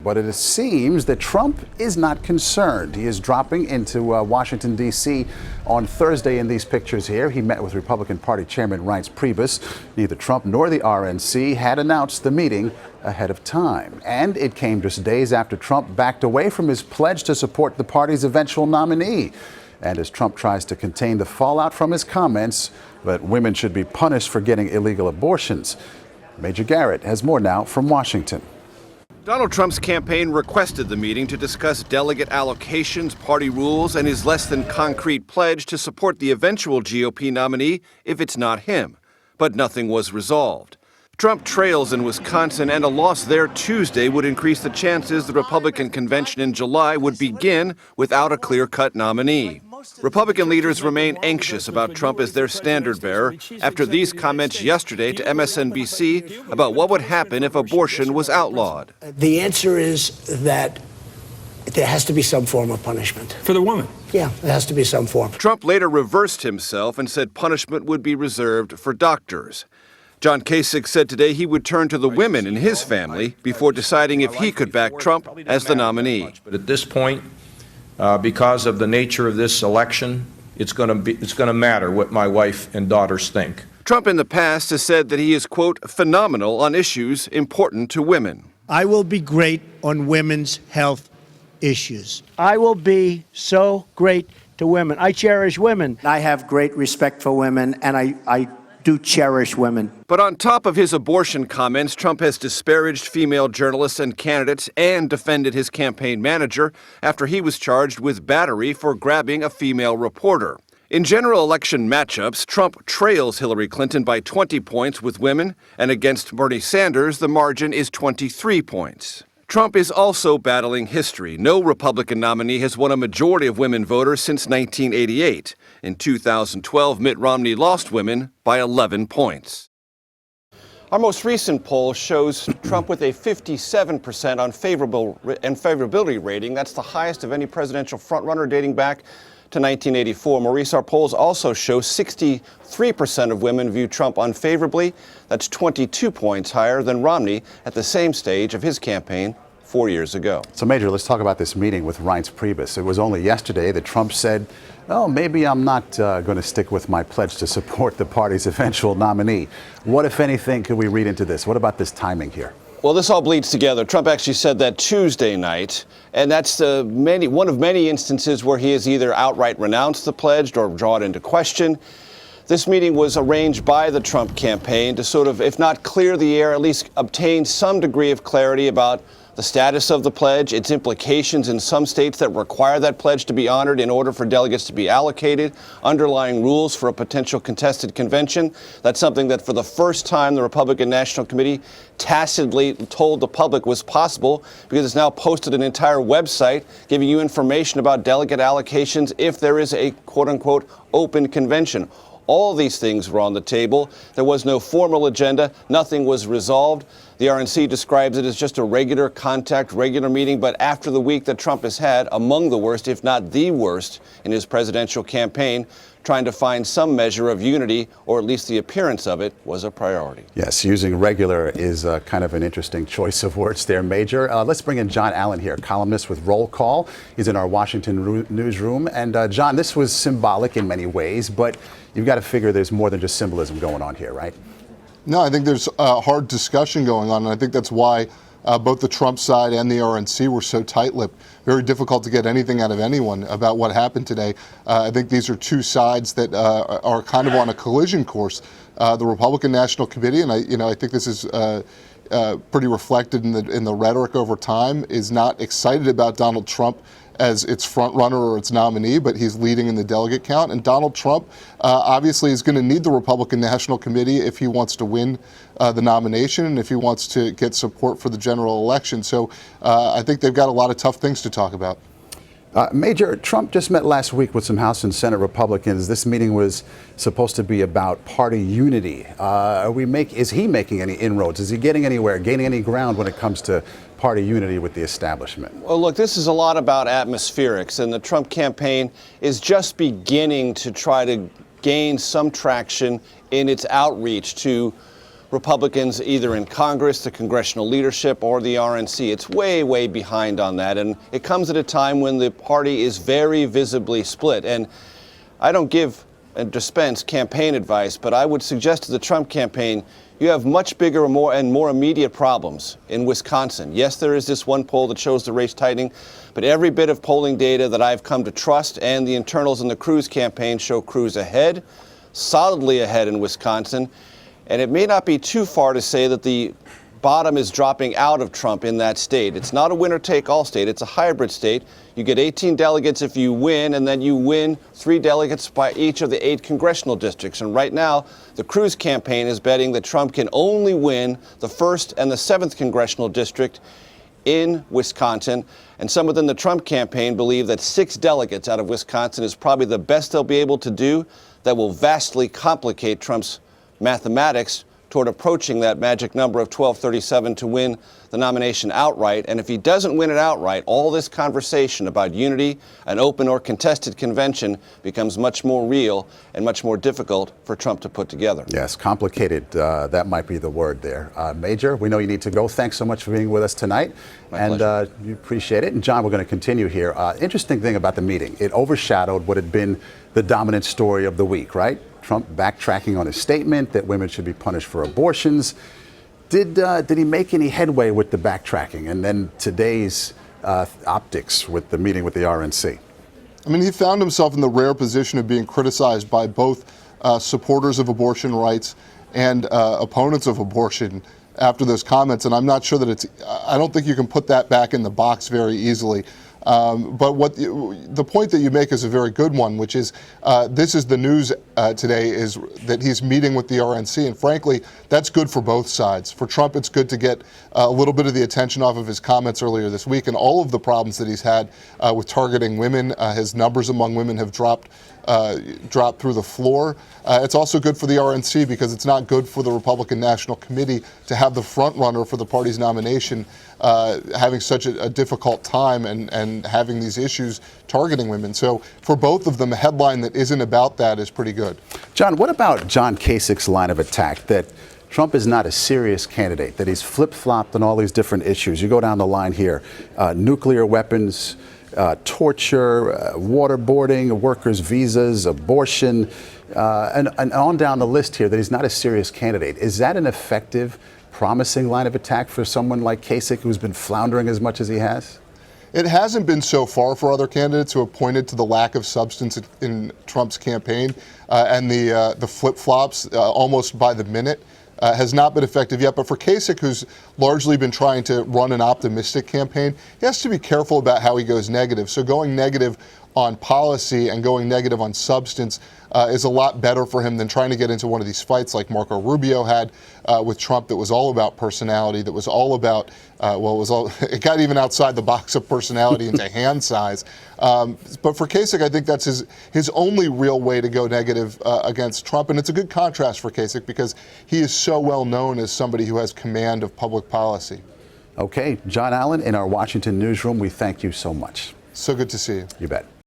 But it seems that Trump is not concerned. He is dropping into Washington, D.C. on Thursday in these pictures here. He met with Republican Party Chairman Reince Priebus. Neither Trump nor the RNC had announced the meeting ahead of time. And it came just days after Trump backed away from his pledge to support the party's eventual nominee. And as Trump tries to contain the fallout from his comments that women should be punished for getting illegal abortions. Major Garrett has more now from Washington. Donald Trump's campaign requested the meeting to discuss delegate allocations, party rules, and his less than concrete pledge to support the eventual GOP nominee if it's not him. But nothing was resolved. Trump trails in Wisconsin, and a loss there Tuesday would increase the chances the Republican convention in July would begin without a clear-cut nominee. Republican leaders remain anxious about Trump as their standard-bearer after these comments yesterday to MSNBC about what would happen if abortion was outlawed. The answer is that there has to be some form of punishment. For the woman? Yeah, there has to be some form. Trump later reversed himself and said punishment would be reserved for doctors. John Kasich said today he would turn to the women in his family before deciding if he could back Trump as the nominee. But at this point, because of the nature of this election, it's going to matter what my wife and daughters think. Trump in the past has said that he is, quote, phenomenal on issues important to women. I will be great on women's health issues. I will be so great to women. I cherish women. I have great respect for women, and I do cherish women. But on top of his abortion comments, Trump has disparaged female journalists and candidates and defended his campaign manager after he was charged with battery for grabbing a female reporter. In general election matchups, Trump trails Hillary Clinton by 20 points with women, and against Bernie Sanders, the margin is 23 points. Trump is also battling history. No Republican nominee has won a majority of women voters since 1988. In 2012, Mitt Romney lost women by 11 points. Our most recent poll shows Trump with a 57% unfavorability rating. That's the highest of any presidential frontrunner dating back to 1984. Maurice, our polls also show 63% of women view Trump unfavorably. That's 22 points higher than Romney at the same stage of his campaign 4 years ago. So, Major, let's talk about this meeting with Reince Priebus. It was only yesterday that Trump said, oh, maybe I'm not going to stick with my pledge to support the party's eventual nominee. What, if anything, could we read into this? What about this timing here? Well, this all bleeds together. Trump actually said that Tuesday night, and that's one of many instances where he has either outright renounced the pledge or drawn it into question. This meeting was arranged by the Trump campaign to sort of, if not clear the air, at least obtain some degree of clarity about the status of the pledge, its implications in some states that require that pledge to be honored in order for delegates to be allocated, underlying rules for a potential contested convention. That's something that for the first time the Republican National Committee tacitly told the public was possible, because it's now posted an entire website giving you information about delegate allocations if there is a quote-unquote open convention. All these things were on the table. There was no formal agenda. Nothing was resolved. The RNC describes it as just a regular contact, regular meeting, but after the week that Trump has had, among the worst, if not the worst, in his presidential campaign, trying to find some measure of unity, or at least the appearance of it, was a priority. Yes, using regular is kind of an interesting choice of words there, Major. Let's bring in Jon Allen here, columnist with Roll Call. He's in our Washington newsroom. And John, this was symbolic in many ways, but you've got to figure there's more than just symbolism going on here, right? No, I think there's a hard discussion going on, and I think that's why both the Trump side and the RNC were so tight-lipped. Very difficult to get anything out of anyone about what happened today. I think these are two sides that are kind of on a collision course. The Republican National Committee, and I think this is pretty reflected in the rhetoric over time, is not excited about Donald Trump as its front runner or its nominee, but he's leading in the delegate count. And Donald Trump obviously is going to need the Republican National Committee if he wants to win the nomination and if he wants to get support for the general election. So I think they've got a lot of tough things to talk about. Major, Trump just met last week with some House and Senate Republicans. This meeting was supposed to be about party unity. Is he making any inroads? Is he getting anywhere, gaining any ground when it comes to party unity with the establishment? Well, look, this is a lot about atmospherics, and the Trump campaign is just beginning to try to gain some traction in its outreach to Republicans either in Congress, the congressional leadership, or the RNC. It's way, way behind on that. And it comes at a time when the party is very visibly split. And I don't give and dispense campaign advice, but I would suggest to the Trump campaign, you have much bigger and more immediate problems in Wisconsin. Yes, there is this one poll that shows the race tightening, but every bit of polling data that I've come to trust and the internals in the Cruz campaign show Cruz ahead, solidly ahead in Wisconsin. And it may not be too far to say that the bottom is dropping out of Trump in that state. It's not a winner-take-all state. It's a hybrid state. You get 18 delegates if you win, and then you win 3 delegates by each of the 8 congressional districts. And right now, the Cruz campaign is betting that Trump can only win the 1st and the 7th congressional district in Wisconsin. And some within the Trump campaign believe that 6 delegates out of Wisconsin is probably the best they'll be able to do. That will vastly complicate Trump's mathematics toward approaching that magic number of 1237 to win the nomination outright. And if he doesn't win it outright, all this conversation about unity, an open or contested convention becomes much more real and much more difficult for Trump to put together. Yes, complicated. That might be the word there. Major, we know you need to go. Thanks so much for being with us tonight. My pleasure. We appreciate it. And John, we're going to continue here. Interesting thing about the meeting, it overshadowed what had been the dominant story of the week, right? Trump backtracking on his statement that women should be punished for abortions. Did he make any headway with the backtracking? And then today's optics with the meeting with the RNC. I mean, he found himself in the rare position of being criticized by both supporters of abortion rights and opponents of abortion after those comments. And I'm not sure that I don't think you can put that back in the box very easily. But the point that you make is a very good one, which is this is the news today, is that he's meeting with the RNC. And frankly, that's good for both sides. For Trump, it's good to get a little bit of the attention off of his comments earlier this week and all of the problems that he's had with targeting women. His numbers among women have dropped through the floor. It's also good for the RNC because it's not good for the Republican National Committee to have the front runner for the party's nomination having such a difficult time and having these issues targeting women. So for both of them, a headline that isn't about that is pretty good. John, what about John Kasich's line of attack that Trump is not a serious candidate, that he's flip-flopped on all these different issues? You go down the line here, nuclear weapons, torture, waterboarding, workers' visas, abortion, and on down the list here, that he's not a serious candidate. Is that an effective, promising line of attack for someone like Kasich, who's been floundering as much as he has? It hasn't been so far for other candidates who have pointed to the lack of substance in Trump's campaign and the flip-flops almost by the minute. Has not been effective yet. But for Kasich, who's largely been trying to run an optimistic campaign, he has to be careful about how he goes negative. So going negative on policy and going negative on substance is a lot better for him than trying to get into one of these fights like Marco Rubio had with Trump that was all about personality, that was all about, it got even outside the box of personality into hand size. But for Kasich, I think that's his only real way to go negative against Trump. And it's a good contrast for Kasich because he is so well known as somebody who has command of public policy. Okay, Jon Allen in our Washington newsroom, we thank you so much. So good to see you. You bet.